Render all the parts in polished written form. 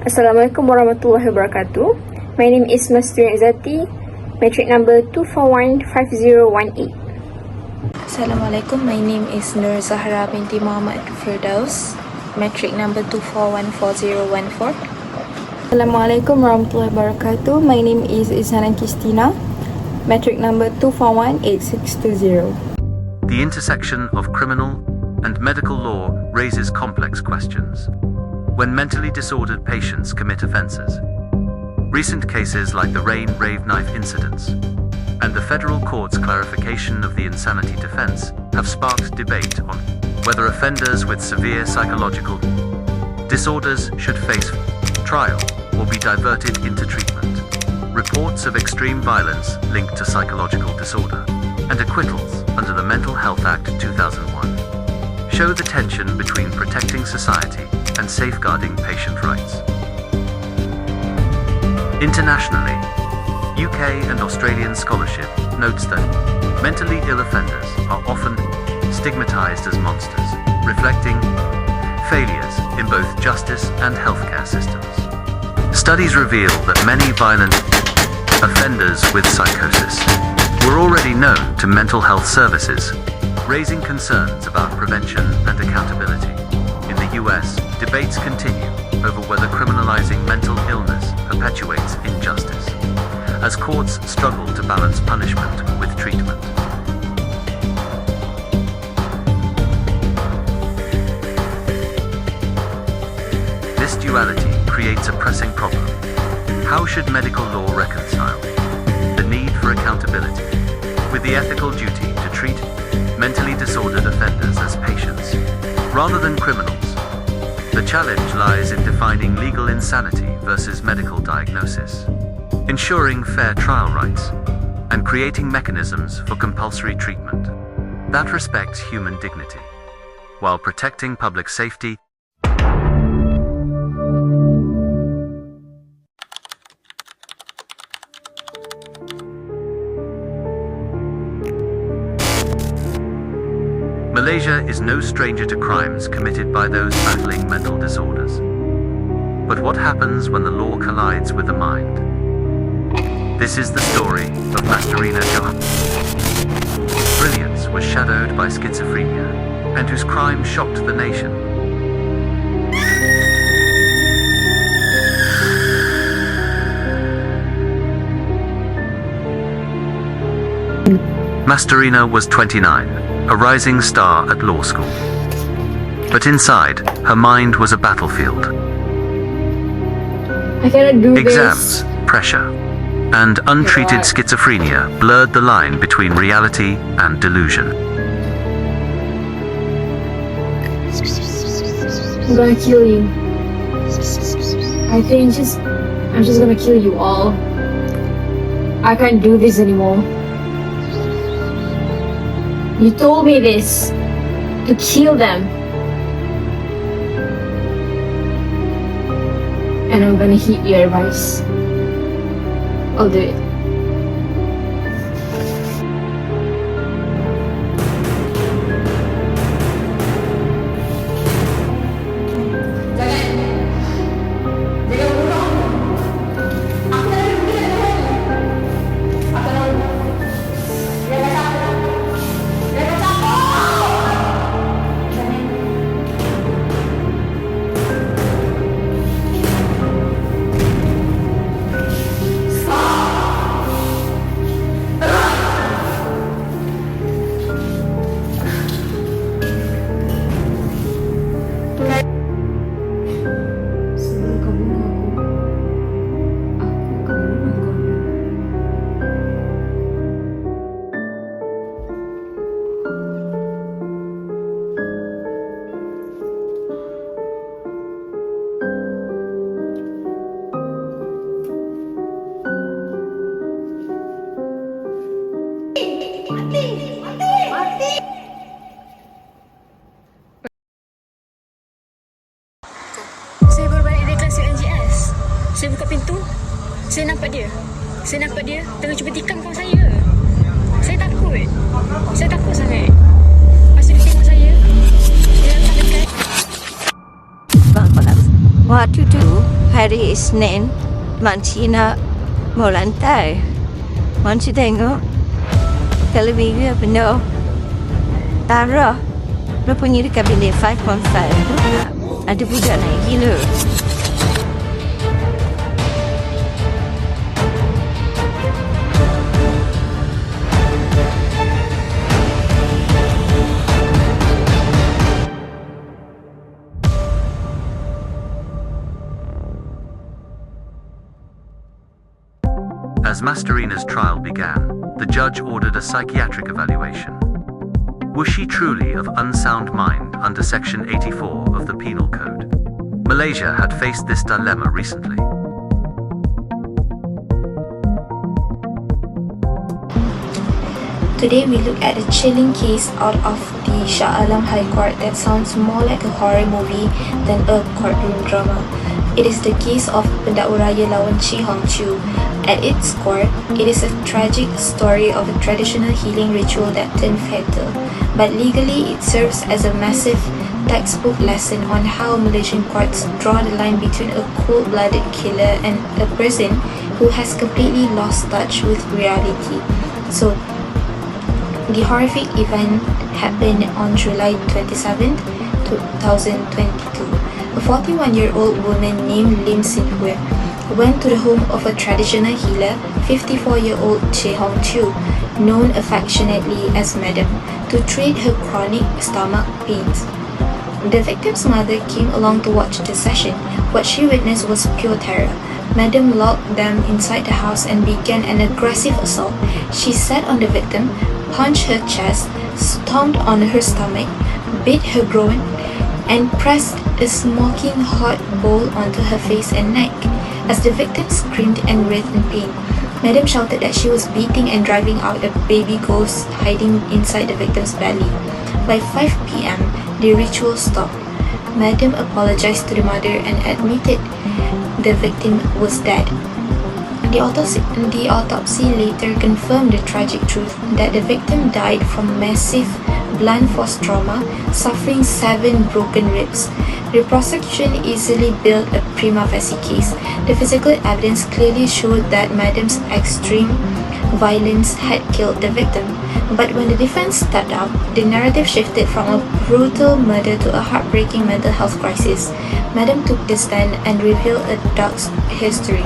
Assalamualaikum warahmatullahi wabarakatuh. My name is MASTURINA IZZATI, metric number 2415018. Assalamualaikum, my name is ZAHRA binti Muhammad Firdaus, metric number 2414014. Assalamualaikum warahmatullahi wabarakatuh. My name is QISTINA, metric number 2418620. The intersection of criminal and medical law raises complex questions. When mentally disordered patients commit offences, recent cases like the Rain Rave knife incidents and the federal court's clarification of the insanity defence have sparked debate on whether offenders with severe psychological disorders should face trial or be diverted into treatment. Reports of extreme violence linked to psychological disorder and acquittals under the Mental Health Act 2001 show the tension between protecting society and safeguarding patient rights. Internationally, UK and Australian scholarship notes that mentally ill offenders are often stigmatised as monsters, reflecting failures in both justice and healthcare systems. Studies reveal that many violent offenders with psychosis were already known to mental health services, raising concerns about prevention and accountability. In the US, debates continue over whether criminalizing mental illness perpetuates injustice, as courts struggle to balance punishment with treatment. This duality creates a pressing problem. How should medical law reconcile the need for accountability with the ethical duty to treat mentally disordered offenders as patients rather than criminals? The challenge lies in defining legal insanity versus medical diagnosis, ensuring fair trial rights, and creating mechanisms for compulsory treatment that respects human dignity, while protecting public safety. Malaysia is no stranger to crimes committed by those battling mental disorders. But what happens when the law collides with the mind? This is the story of MASTURINA, whose brilliance was shadowed by schizophrenia and whose crime shocked the nation. MASTURINA was 29, a rising star at law school. But inside, her mind was a battlefield. I cannot do Exams, pressure, and untreated schizophrenia blurred the line between reality and delusion. I'm gonna kill you. I think I'm just gonna kill you all. I can't do this anymore. You told me this to kill them. And I'm gonna heed your advice. I'll do it. Saya baru balik dari kelas UNGS. Saya buka pintu, saya nampak dia. Saya nampak dia tengah cuba tikam kawan saya. Saya takut. Saya takut sangat. Lepas tu dia tengok saya. Dia letak dekat. What to do? hari Isnin, Mak Cik nak mau lantai. Mak Cik tengok kalau minggu penuh. Zahra dia pergi dekat bilik 5.5 tu. Ada budak naik gila. As MASTURINA's trial began, the judge ordered a psychiatric evaluation. Was she truly of unsound mind under Section 84 of the Penal Code? Malaysia had faced this dilemma recently. Today we look at a chilling case out of the Shah Alam High Court that sounds more like a horror movie than a courtroom drama. It is the case of Pendakwa Raya lawan Chi Hong Chew. At its core, it is a tragic story of a traditional healing ritual that turned fatal. But legally, it serves as a massive textbook lesson on how Malaysian courts draw the line between a cold-blooded killer and a person who has completely lost touch with reality. So, the horrific event happened on July 27, 2022. A 41-year-old woman named Lim Sin Hui went to the home of a traditional healer, 54-year-old Chi Hong Chew, known affectionately as Madam, to treat her chronic stomach pains. The victim's mother came along to watch the session. What she witnessed was pure terror. Madam locked them inside the house and began an aggressive assault. She sat on the victim, punched her chest, stomped on her stomach, beat her groin, and pressed a smoking hot bowl onto her face and neck. As the victim screamed and writhed in pain, Madam shouted that she was beating and driving out a baby ghost hiding inside the victim's belly. By 5 p.m., the ritual stopped. Madam apologized to the mother and admitted the victim was dead. The autopsy later confirmed the tragic truth that the victim died from massive blunt force trauma, suffering 7 broken ribs. The prosecution easily built a prima facie case. The physical evidence clearly showed that Madam's extreme violence had killed the victim. But when the defense stepped up, the narrative shifted from a brutal murder to a heartbreaking mental health crisis. Madam took the stand and revealed a dark history.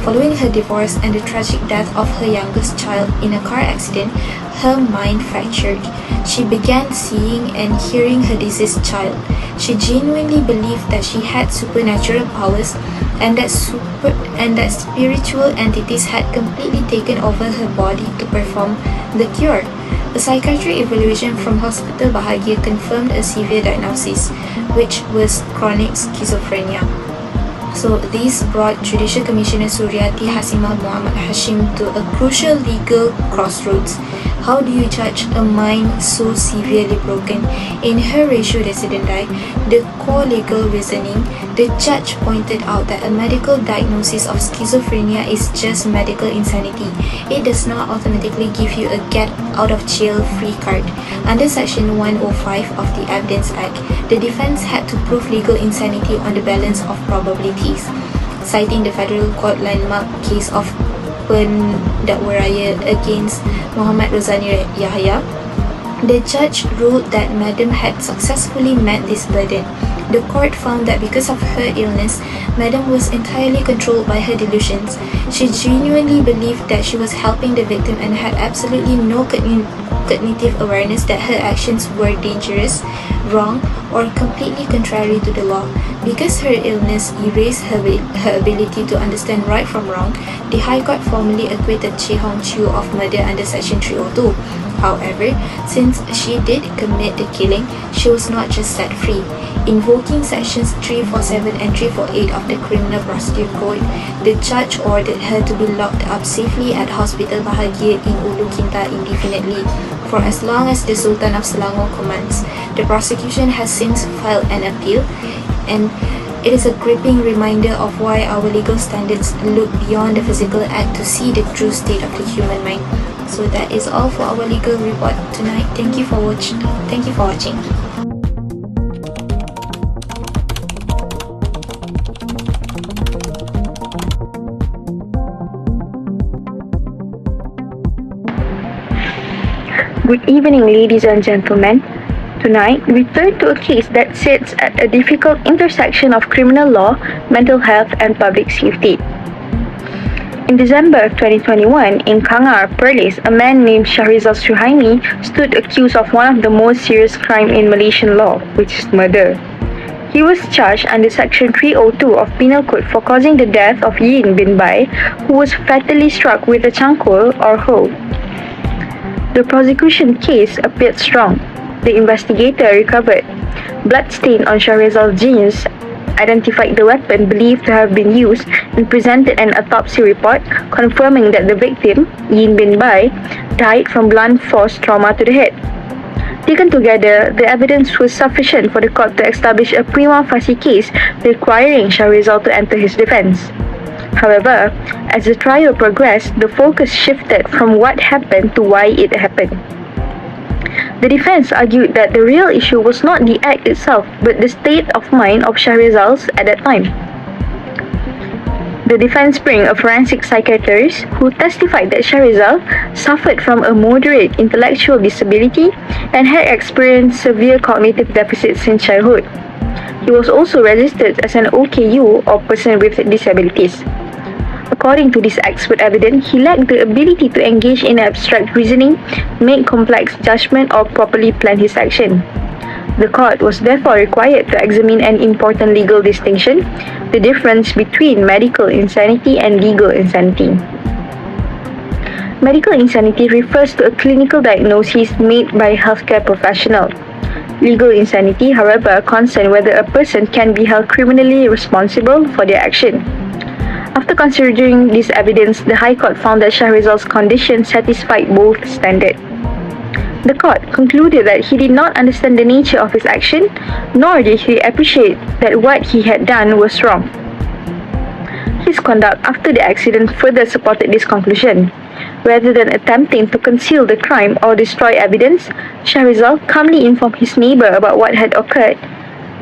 Following her divorce and the tragic death of her youngest child in a car accident, her mind fractured. She began seeing and hearing her deceased child. She genuinely believed that she had supernatural powers and that spiritual entities had completely taken over her body to perform the cure. A psychiatric evaluation from Hospital Bahagia confirmed a severe diagnosis, which was chronic schizophrenia. So this brought Judicial Commissioner Suryati Hasimah Muhammad Hashim to a crucial legal crossroads. How do you judge a mind so severely broken? In her ratio decidendi, the core legal reasoning, the judge pointed out that a medical diagnosis of schizophrenia is just medical insanity. It does not automatically give you a get out of jail free card. Under Section 105 of the Evidence Act, the defense had to prove legal insanity on the balance of probabilities. Citing the federal court landmark case of Pendakwa Raya against Muhammad Rozani Yahya, the judge ruled that Madam had successfully met this burden. The court found that because of her illness, Madam was entirely controlled by her delusions. She genuinely believed that she was helping the victim and had absolutely no cognitive awareness that her actions were dangerous, wrong, or completely contrary to the law. Because her illness erased her ability to understand right from wrong, the High Court formally acquitted Chi Hong Chew of murder under Section 302. However, since she did commit the killing, she was not just set free. Invoking Sections 347 and 348 of the Criminal Procedure Code, the judge ordered her to be locked up safely at Hospital Bahagia in Ulu Kinta indefinitely for as long as the Sultan of Selangor commands. The prosecution has since filed an appeal, and it is a gripping reminder of why our legal standards look beyond the physical act to see the true state of the human mind. So that is all for our legal report tonight. Thank you for watching. Good evening, ladies and gentlemen. Tonight, we turn to a case that sits at a difficult intersection of criminal law, mental health, and public safety. In December 2021, in Kangar, Perlis, a man named Shahrizal Suhaimi stood accused of one of the most serious crimes in Malaysian law, which is murder. He was charged under Section 302 of Penal Code for causing the death of Yin bin Bai, who was fatally struck with a changkul or hoe. The prosecution case appeared strong. The investigator recovered bloodstain on Shahrizal's jeans, identified the weapon believed to have been used, and presented an autopsy report confirming that the victim, Yin bin Bai, died from blunt force trauma to the head. Taken together, the evidence was sufficient for the court to establish a prima facie case requiring Shahrizal to enter his defense. However, as the trial progressed, the focus shifted from what happened to why it happened. The defense argued that the real issue was not the act itself, but the state of mind of Shahrizal at that time. The defense bring a forensic psychiatrist who testified that Shahrizal suffered from a moderate intellectual disability and had experienced severe cognitive deficits in childhood. He was also registered as an OKU, or person with disabilities. According to this expert evidence, he lacked the ability to engage in abstract reasoning, make complex judgment, or properly plan his action. The court was therefore required to examine an important legal distinction, the difference between medical insanity and legal insanity. Medical insanity refers to a clinical diagnosis made by a healthcare professional. Legal insanity, however, concerns whether a person can be held criminally responsible for their action. After considering this evidence, the High Court found that Shahrizal's condition satisfied both standards. The court concluded that he did not understand the nature of his action, nor did he appreciate that what he had done was wrong. His conduct after the accident further supported this conclusion. Rather than attempting to conceal the crime or destroy evidence, Shahrizal calmly informed his neighbor about what had occurred,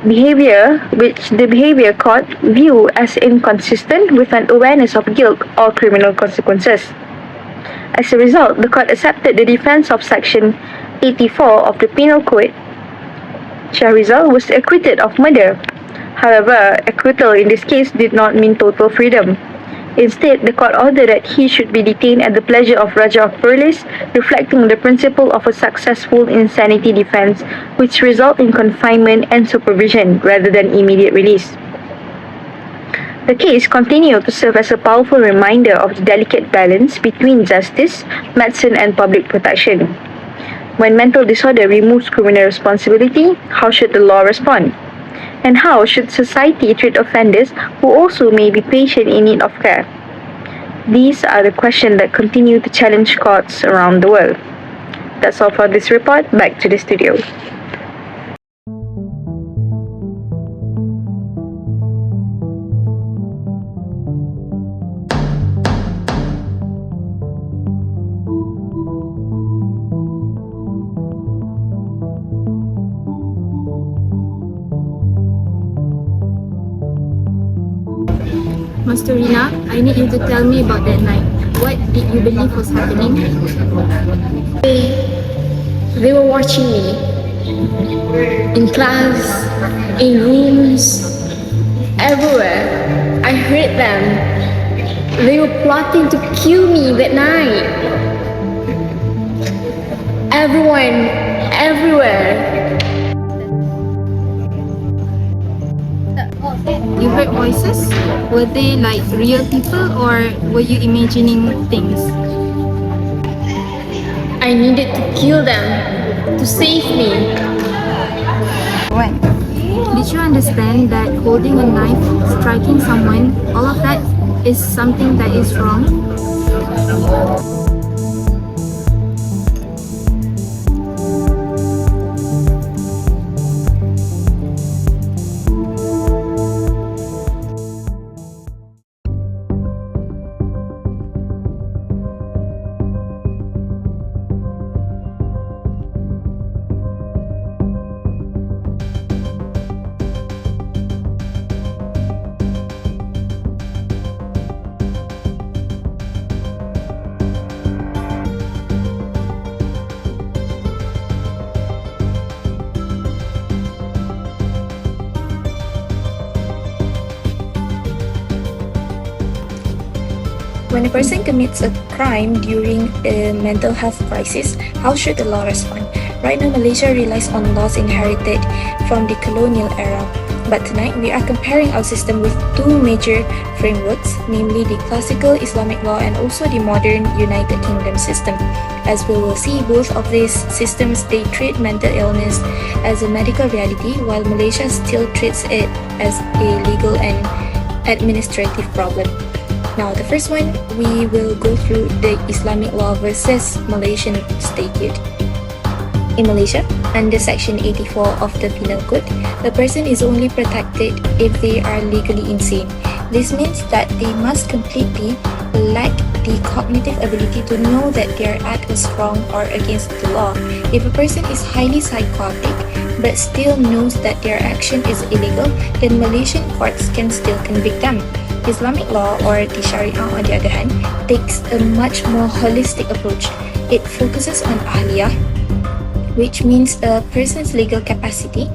behavior which the behavior court viewed as inconsistent with an awareness of guilt or criminal consequences. As a result, the court accepted the defense of Section 84 of the Penal Code. Shahrizal was acquitted of murder. However, acquittal in this case did not mean total freedom. Instead, the court ordered that he should be detained at the pleasure of Raja of Perlis, reflecting the principle of a successful insanity defense, which result in confinement and supervision rather than immediate release. The case continued to serve as a powerful reminder of the delicate balance between justice, medicine, and public protection. When mental disorder removes criminal responsibility, how should the law respond? And how should society treat offenders who also may be patient in need of care? These are the questions that continue to challenge courts around the world. That's all for this report. Back to the studio. MASTURINA, I need you to tell me about that night. What did you believe was happening? They were watching me in class, in rooms, everywhere. I heard them. They were plotting to kill me that night. Everyone, everywhere. You heard voices? Were they like real people or were you imagining things? I needed to kill them to save me. What? Did you understand that holding a knife, striking someone, all of that is something that is wrong? When a person commits a crime during a mental health crisis, how should the law respond? Right now, Malaysia relies on laws inherited from the colonial era. But tonight, we are comparing our system with two major frameworks, namely the classical Islamic law and also the modern United Kingdom system. As we will see, both of these systems, they treat mental illness as a medical reality, while Malaysia still treats it as a legal and administrative problem. Now, the first one, we will go through the Islamic law versus Malaysian statute. In Malaysia, under Section 84 of the Penal Code, a person is only protected if they are legally insane. This means that they must completely lack the cognitive ability to know that their act was wrong or against the law. If a person is highly psychotic but still knows that their action is illegal, then Malaysian courts can still convict them. Islamic law, or the Sharia on the other hand, takes a much more holistic approach. It focuses on ahliyah, which means a person's legal capacity,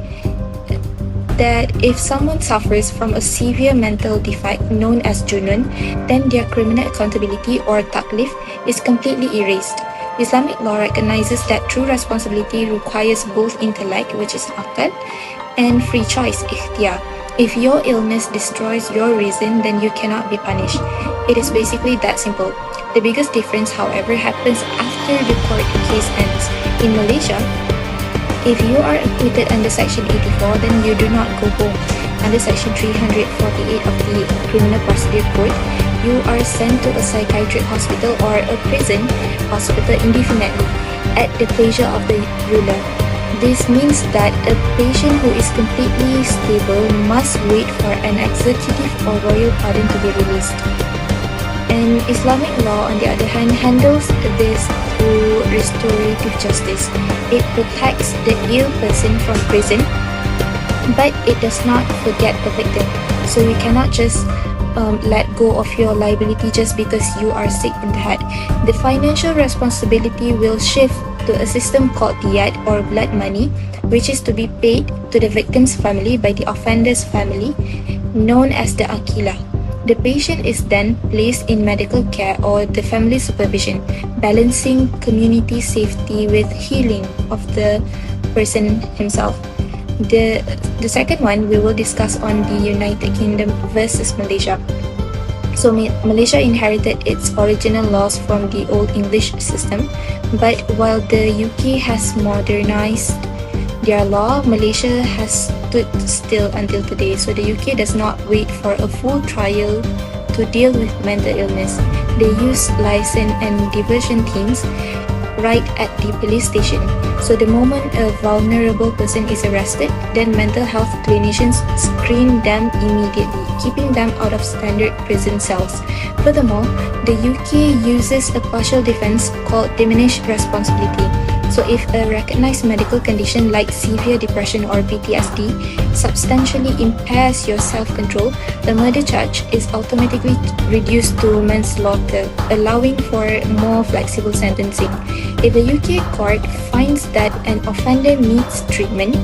that if someone suffers from a severe mental defect known as junun, then their criminal accountability or taklif is completely erased. Islamic law recognizes that true responsibility requires both intellect, which is akal, and free choice, ikhtiyar. If your illness destroys your reason, then you cannot be punished. It is basically that simple. The biggest difference, however, happens after the court case ends. In Malaysia, if you are acquitted under Section 84, then you do not go home. Under Section 348 of the Criminal Procedure Code, you are sent to a psychiatric hospital or a prison hospital indefinitely at the pleasure of the ruler. This means that a patient who is completely stable must wait for an executive or royal pardon to be released. And Islamic law, on the other hand, handles this through restorative justice. It protects the ill person from prison, but it does not forget the victim. So you cannot just let go of your liability just because you are sick in the head. The financial responsibility will shift to a system called diyat, or blood money, which is to be paid to the victim's family by the offender's family, known as the akila. The patient is then placed in medical care or the family supervision, balancing community safety with healing of the person himself. The second one we will discuss on the United Kingdom versus Malaysia. So Malaysia inherited its original laws from the Old English system, but while the UK has modernized their law, Malaysia has stood still until today. So the UK does not wait for a full trial to deal with mental illness. They use liaison and diversion teams right at the police station. So the moment a vulnerable person is arrested, then mental health clinicians screen them immediately, keeping them out of standard prison cells. Furthermore, the UK uses a partial defense called diminished responsibility. So if a recognized medical condition like severe depression or PTSD substantially impairs your self-control, the murder charge is automatically reduced to manslaughter, allowing for more flexible sentencing. If the UK court finds that an offender needs treatment,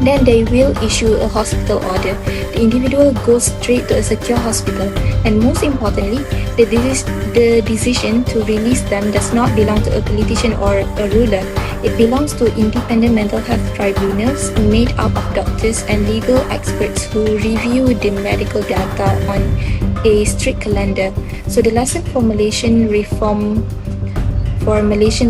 then they will issue a hospital order. The individual goes straight to a secure hospital, and most importantly, the decision to release them does not belong to a politician or a ruler. It belongs to independent mental health tribunals made up of doctors and legal experts who review the medical data on a strict calendar. So the lesson for Malaysian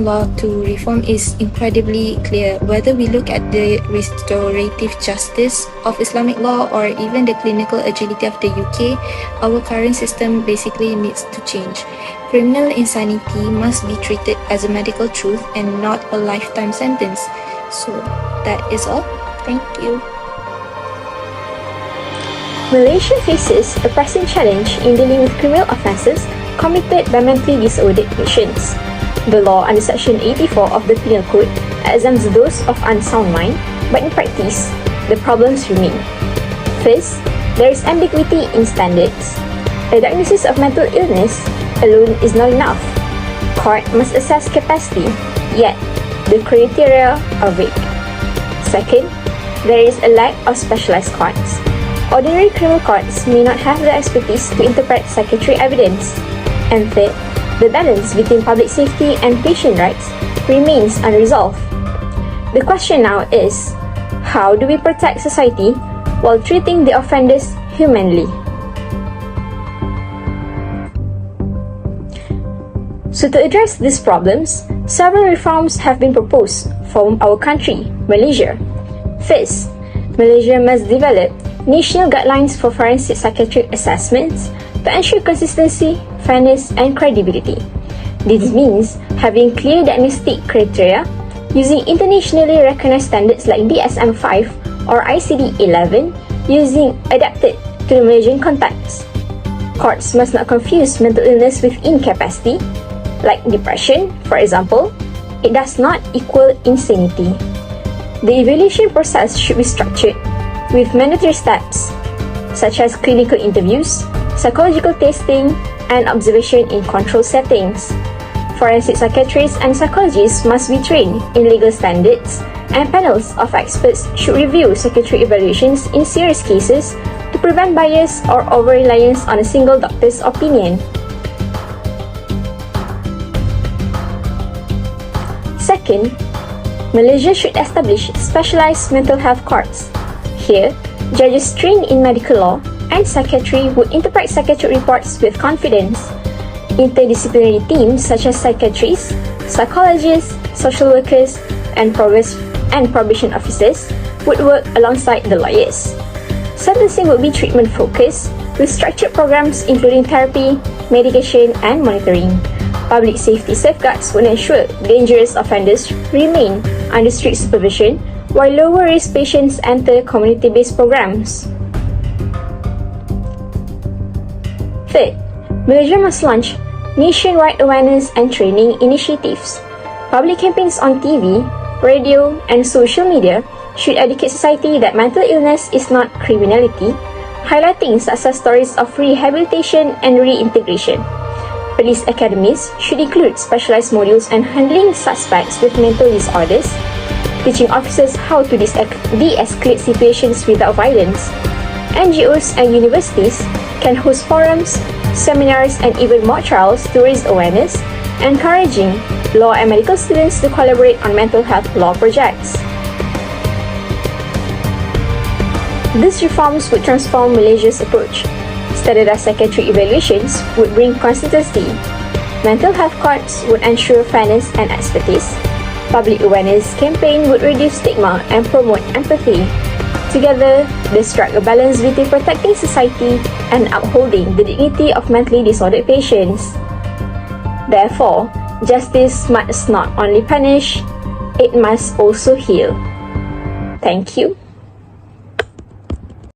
law to reform is incredibly clear. Whether we look at the restorative justice of Islamic law or even the clinical agility of the UK, our current system basically needs to change. Criminal insanity must be treated as a medical truth and not a lifetime sentence. So that is all. Thank you. Malaysia faces a pressing challenge in dealing with criminal offences committed by mentally disordered patients. The law under Section 84 of the Penal Code exempts those of unsound mind, but in practice, the problems remain. First, there is ambiguity in standards. A diagnosis of mental illness alone is not enough. Court must assess capacity, yet the criteria are vague. Second, there is a lack of specialized courts. Ordinary criminal courts may not have the expertise to interpret psychiatric evidence. And third, the balance between public safety and patient rights remains unresolved. The question now is, how do we protect society while treating the offenders humanly? So to address these problems, several reforms have been proposed for our country, Malaysia. First, Malaysia must develop national guidelines for forensic psychiatric assessments to ensure consistency, fairness, and credibility. This means having clear diagnostic criteria using internationally recognized standards like DSM-5 or ICD-11 using adapted to the Malaysian context. Courts must not confuse mental illness with incapacity, like depression, for example. It does not equal insanity. The evaluation process should be structured with mandatory steps such as clinical interviews, psychological testing, and observation in controlled settings. Forensic psychiatrists and psychologists must be trained in legal standards, and panels of experts should review psychiatric evaluations in serious cases to prevent bias or over-reliance on a single doctor's opinion. Second, Malaysia should establish specialized mental health courts. Here, judges trained in medical law and psychiatry would interpret psychiatric reports with confidence. Interdisciplinary teams such as psychiatrists, psychologists, social workers, and probation officers would work alongside the lawyers. Sentencing would be treatment-focused, with structured programs including therapy, medication, and monitoring. Public safety safeguards would ensure dangerous offenders remain under strict supervision, while lower-risk patients enter community-based programs. Third, Malaysia must launch nationwide awareness and training initiatives. Public campaigns on TV, radio, and social media should educate society that mental illness is not criminality, highlighting success stories of rehabilitation and reintegration. Police academies should include specialized modules on handling suspects with mental disorders, teaching officers how to de-escalate situations without violence. NGOs and universities can host forums, seminars, and even mock trials to raise awareness, encouraging law and medical students to collaborate on mental health law projects. These reforms would transform Malaysia's approach. Standardized psychiatric evaluations would bring consistency. Mental health courts would ensure fairness and expertise. Public awareness campaign would reduce stigma and promote empathy. Together, they strike a balance between protecting society and upholding the dignity of mentally disordered patients. Therefore, justice must not only punish, it must also heal. Thank you.